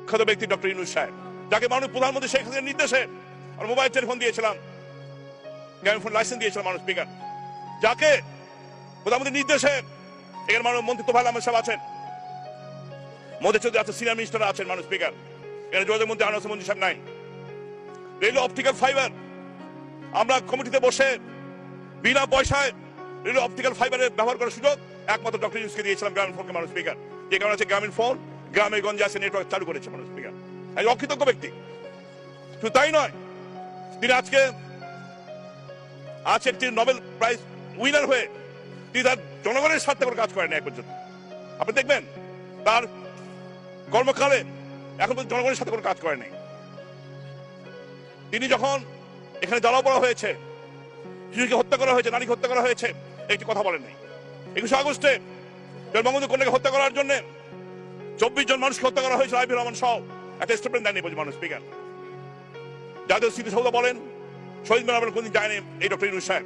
প্রখ্যাত ব্যক্তি ডক্টর ইউনূস সাহেব, যাকে মাননীয় প্রধানমন্ত্রী শেখ হাসিনার নির্দেশে আমরা মোবাইল টেলিফোন দিয়েছিলাম, গ্রামীণ লাইসেন্স দিয়েছিলাম মানুষ স্পিকার, যাকে প্রধানমন্ত্রীর নির্দেশে এখানে মাননীয় মন্ত্রী তোফায়েল আহমেদ সাহেব আছেন, মোদী চৌধুরী আছেন, সিনিয়র মিনিস্টার আছেন মানুষ স্পিকার, এখানে যোগাযোগ মন্ত্রী আনোয়ার মন্ত্রী সাহেব নাই। রেল অপটিক্যাল ফাইবার আমরা কমিটিতে বসে বিনা পয়সায় রেল অপটিক্যাল ফাইবারের ব্যবহার করার সুযোগ একমাত্র ডক্টর ইউনূসকে দিয়েছিলাম গ্রামীণ ফোনকে মানুষ স্পিকার, যে কারণে হচ্ছে গ্রামীণ ফোন গ্রামে গঞ্জে আছে নেটওয়ার্ক চালু করেছে মানুষ স্পিকার। এক অকৃতজ্ঞ ব্যক্তি। শুধু তাই নয়, তিনি আজকে একটি নোবেল প্রাইজ উইনার হয়ে তিনি তার জনগণের স্বার্থে করে কাজ করেন এক পর্যন্ত। আপনি দেখবেন তার কর্মকালে এখন পর্যন্ত জনগণের সাথে কোনো কাজ করে নাই। তিনি যখন এখানে জ্বালাও পড়া হয়েছে, শিশুকে হত্যা করা হয়েছে, নারীকে হত্যা করা হয়েছে, একটি কথা বলেন নাই। 21 আগস্টে বঙ্গবন্ধু কন্যাকে হত্যা করার জন্য 24 জন মানুষকে হত্যা করা হয়েছিল, আইবি রহমান সহ, একটা স্টেটমেন্ট দেয়নি বলছে মানুষ স্পিকার। জাতীয় স্মৃতিসৌধ বলেন, শহীদ মিনার বলেন, কোনদিন যায়নি এই ডক্টর ইউনূস সাহেব।